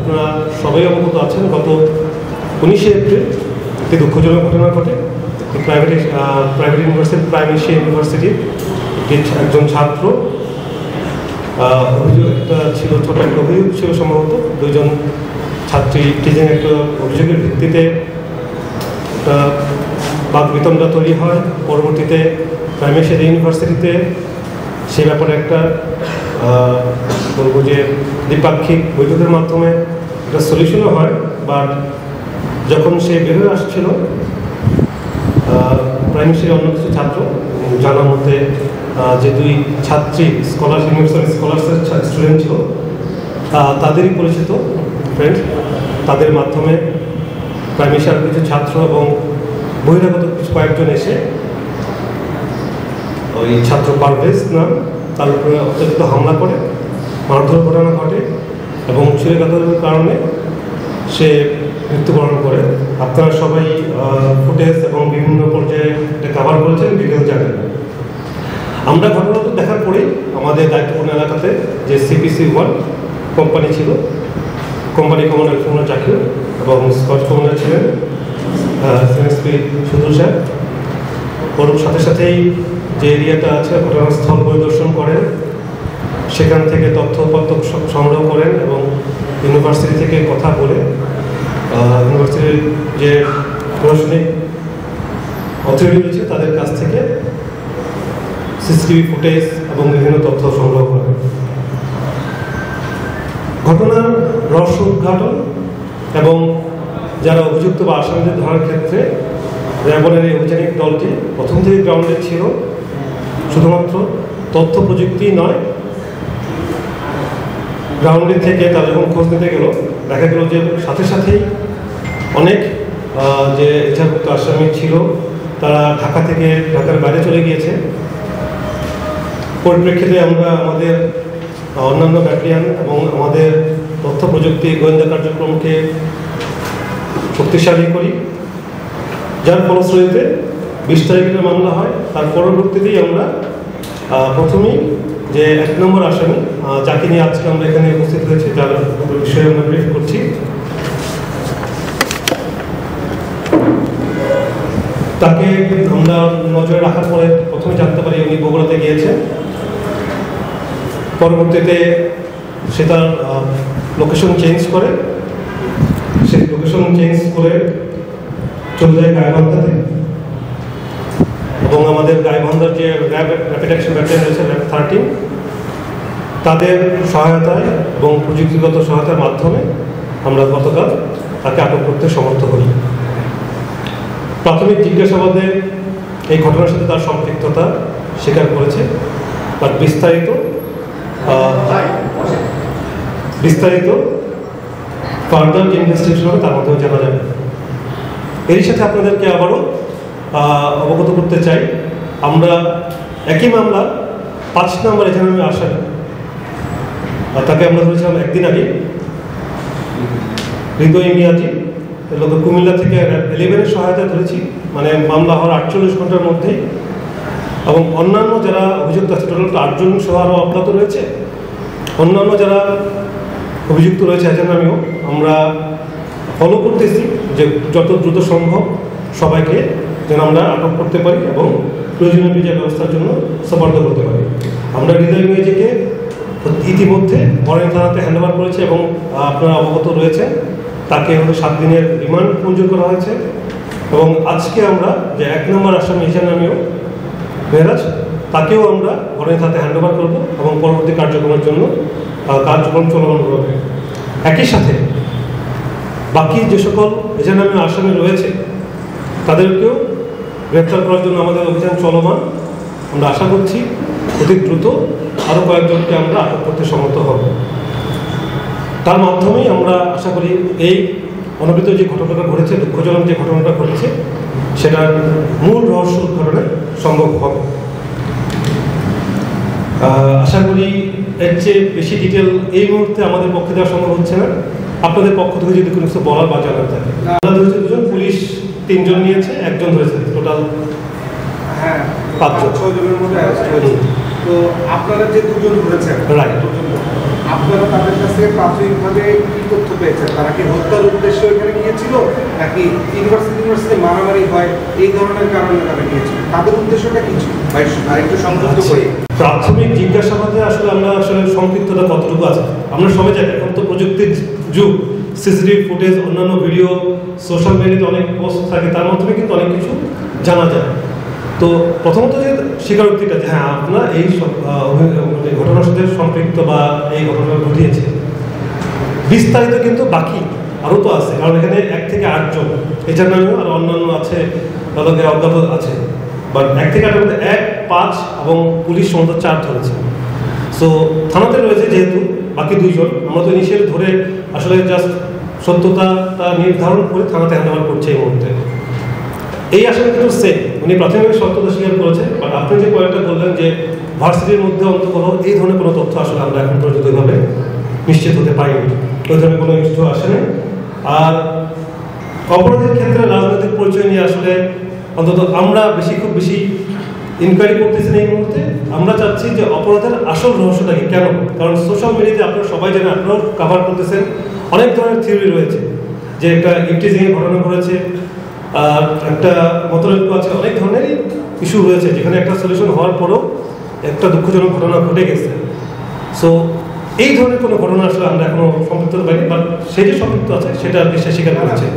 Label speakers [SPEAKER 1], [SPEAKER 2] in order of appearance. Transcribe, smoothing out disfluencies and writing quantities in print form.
[SPEAKER 1] আপনারা সবাই অবগত আছেন, গত 19শে এপ্রিল একটি দুঃখজনক ঘটনা ঘটে। প্রাইভেট ইউনিভার্সিটি, প্রাইম এশিয়া ইউনিভার্সিটির একজন ছাত্র, অভিযোগ একটা ছিল, ছোট একটা অভিযোগ ছিল, সম্ভবত দুইজন ছাত্রী টিচিং একটা অভিযোগের ভিত্তিতে একটা বাকবিতণ্ডা তৈরি হয়। পরবর্তীতে প্রাইম এশিয়া ইউনিভার্সিটিতে সেই ব্যাপারে একটা বলবো যে দ্বিপাক্ষিক বৈঠকের মাধ্যমে একটা সলিউশনও হয়। বাট যখন সে বেরোয় আসছিল, প্রাইম এশিয়ার অন্য কিছু ছাত্র জানার মধ্যে যে দুই ছাত্রী স্কলার্সের স্টুডেন্ট ছিল, তাদেরই পরিচিত ফ্রেন্ড, তাদের মাধ্যমে প্রাইম এশিয়ার কিছু ছাত্র এবং বহিরাগত কিছু কয়েকজন এসে ওই ছাত্র পারভেজ নাম, তার উপরে অত্যধিক হামলা করে, মারধর ঘটনা ঘটে এবং ছুরিকাঘাতের কারণে সে মৃত্যুবরণ করে। আপনারা সবাই ফুটেজ এবং বিভিন্ন পর্যায়ে কভার করেছেন, ভিডিও জানেন। আমরা ঘটনাটা দেখার পরেই আমাদের দায়িত্বপূর্ণ এলাকাতে যে CPC-1 কোম্পানি ছিল, কোম্পানি কমান্ডার সুমন জাকির এবং স্কট কমান্ডার ছিলেন SNSP সুদূর সাহেব। ওর সাথে সাথেই যে এরিয়াটা আছে ঘটনাস্থল পরিদর্শন করেন, সেখান থেকে তথ্যপত্র সংগ্রহ করেন এবং ইউনিভার্সিটি থেকে কথা বলে ইউনিভার্সিটির যে প্রশাসনিক অথরিটি রয়েছে তাদের কাছ থেকে CCTV ফুটেজ এবং বিভিন্ন তথ্য সংগ্রহ করেন। ঘটনার রহস্য উদ্ঘাটন এবং যারা অভিযুক্ত বা আসামিদের ধরার ক্ষেত্রে র্যাবের এই অভিযানিক দলটি প্রথম থেকে গ্রাউন্ডে ছিল। শুধুমাত্র তথ্য প্রযুক্তি নয়, গ্রাউন্ডে থেকে তারা যখন খোঁজ নিতে গেল, দেখা গেল যে সাথে সাথেই অনেক যে এজাহারভুক্ত আসামি ছিল তারা ঢাকার বাইরে চলে গিয়েছে। পরিপ্রেক্ষিতে আমরা আমাদের অন্যান্য ব্যাটালিয়ান এবং আমাদের তথ্য প্রযুক্তি গোয়েন্দা কার্যক্রমকে শক্তিশালী করি, যার ফলশ্রুতিতে 20 তারিখের মামলা হয়। তার পরবর্তীতেই আমরা প্রথমেই যে 1 নম্বর আসামি, যাকে নিয়ে আজকে আমরা এখানে উপস্থিত হয়েছি, যার বিষয়ে আমরা ব্রিফ করছি, তাকে আমরা নজরে রাখার পরে প্রথমে জানতে পারি উনি বগুড়াতে গিয়েছেন। পরবর্তীতে সে তার লোকেশন চেঞ্জ করে, চলে যায় গাইবান্ধাতে এবং আমাদের গাইবান্ধার যে র্যাপিড অ্যাকশন ব্যাটালিয়ন রয়েছে, র্যাব 13, তাদের সহায়তায় এবং প্রযুক্তিগত সহায়তার মাধ্যমে আমরা গতকাল তাকে আটক করতে সমর্থ হই। প্রাথমিক জিজ্ঞাসাবাদে এই ঘটনার সাথে তার সম্পৃক্ততা স্বীকার করেছে, বাট বিস্তারিত ফার্দার যে ইনভেস্টিগেশন হবে তার মাধ্যমে জানা যাবে। এর সাথে আপনাদেরকে আবারও অবগত করতে চাই, আমরা একই মামলা 5 নম্বর এজাহারে আসামি, তাকে আমরা ধরেছিলাম একদিন আগে, হৃদয় মিয়াজি, লোক কুমিল্লা থেকে র্যাব 11-এর সহায়তা ধরেছি, মানে মামলা হওয়ার 48 ঘন্টার মধ্যেই। এবং অন্যান্য যারা অভিযুক্ত আছে, টোটাল 8 জন সহ আরও অব্যাহত রয়েছে। অন্যান্য যারা অভিযুক্ত রয়েছে এজাহারেও আমরা ফলো করতেছি যে যত দ্রুত সম্ভব সবাইকে যেন আমরা আটক করতে পারি এবং প্রয়োজনীয় বিচার ব্যবস্থার জন্য সুপার্দ করতে পারি। আমরা হৃদয় মিয়াজিকে ইতিমধ্যে বরেন থানাতে হ্যান্ডওভার করেছে এবং আপনারা অবগত রয়েছে, তাকে 7 দিনের রিমান্ড মঞ্জুর করা হয়েছে। এবং আজকে আমরা যে 1 নম্বর আসামি হিসেবে নামেও মেহরাজ, তাকেও আমরা বরেন থানাতে হ্যান্ডওভার করবো এবং পরবর্তী কার্যক্রমের জন্য কার্যক্রম চলমান করবে। একই সাথে বাকি যে সকল এজাহারে আসামি রয়েছে তাদেরকেও গ্রেপ্তার করার জন্য আমাদের অভিযান চলমান। আমরা আশা করছি অতি দ্রুত আরও কয়েকজনকে আমরা আটক করতে সমর্থ হব। তার মাধ্যমেই আমরা আশা করি এই অনবৃত যে ঘটনাটা ঘটেছে, দুঃখজনক যে ঘটনাটা ঘটেছে, সেটার মূল রহস্য উদ্ঘাটনে সম্ভব হবে। আশা করি এর চেয়ে বেশি ডিটেল এই মুহূর্তে আমাদের পক্ষে দেওয়া সম্ভব হচ্ছে না। আপনাদের পক্ষ থেকে যদি কোনো কিছু বলার বা জানার থাকে। আমরা ধরেছে 2 জন, পুলিশ 3 জন নিয়েছে, 1 জন ধরেছে, টোটাল
[SPEAKER 2] 5-6 জনের মধ্যে অ্যারেস্ট হয়েছে। তো আপনারা যে 2 জন ধরেছেন, রাইট, আপনারা তাদের কাছে প্রাথমিকভাবে কি তথ্য পেয়েছেন? তারা কি হত্যার উদ্দেশ্যে ওইখানে গিয়েছিল, নাকি ইউনিভার্সিটি মারামারি হয় এই ধরনের কারণে তারা গিয়েছিল? তাদের উদ্দেশ্যটা কি ছিল ভাই, আরেকটু সংযুক্ত করি।
[SPEAKER 1] প্রাথমিক জিজ্ঞাসাবাদে আসলে আমরা সম্পৃক্ততা কতটুকু আছে আমরা সবাই জানি। এখন তো প্রযুক্তির যুগ, সিসিটিভি ফুটেজ, অন্যান্য ভিডিও, সোশ্যাল মিডিয়াতে অনেক পোস্ট থাকে, তার মাধ্যমে কিন্তু অনেক কিছু জানা যায়। তো প্রথমত যে স্বীকারোক্তিটা যে হ্যাঁ আপনারা এই ঘটনার সাথে সম্পৃক্ত বা এই ঘটনা ঘটিয়েছে, বিস্তারিত কিন্তু বাকি আরও তো আছে, কারণ এখানে 1 থেকে 8 জন, এছাড়া নামেও আর অন্যান্য আছে, তাদের অজ্ঞাত আছে। বাট 1 থেকে 8 মধ্যে 1, 5 এবং পুলিশ সমস্ত 4 ধরেছে। সো থানাতে রয়েছে যেহেতু বাকি 2 জন, আমরা তো ইনিশিয়ালি ধরে আসলে জাস্ট সত্যতাটা নির্ধারণ করে থানাতে হ্যান্ডওভার করছে এই মুহূর্তে। এই আসলে কিন্তু সেম, উনি প্রাথমিকভাবে সত্যতা স্বীকার করেছে। বাট আপনি যে পয়েন্টটা বললেন যে ভার্সিটির মধ্যে অন্তত এই ধরনের কোনো তথ্য আসলে আমরা এখন পর্যন্ত ওইভাবে নিশ্চিত হতে পারিনি, ওই ধরনের কোনো কিছু আসেনি। আর অপরাধের ক্ষেত্রে রাজনৈতিক পরিচয় নিয়ে আসলে অন্তত আমরা খুব বেশি ইনকোয়ারি করতেছি না এই মুহূর্তে। আমরা চাচ্ছি যে অপরাধের আসল রহস্যটা কি, কেন? কারণ সোশ্যাল মিডিয়াতে আপনারা সবাই জানেন, আপনারাও কভার করতেছেন, অনেক ধরনের থিওরি রয়েছে যে একটা ইপটিজিং ঘটনা ঘটেছে, আর একটা মতলক্য আছে, অনেক ধরনের ইস্যু রয়েছে যেখানে একটা সলিউশন হওয়ার পরেও একটা দুঃখজনক ঘটনা ঘটে গেছে। সো এই ধরনের কোনো ঘটনা আসলে আমরা এখনো সম্পৃক্ত পাইনি, বাট সে যে সম্পৃক্ত আছে সেটা আর কি সে স্বীকার করেছে।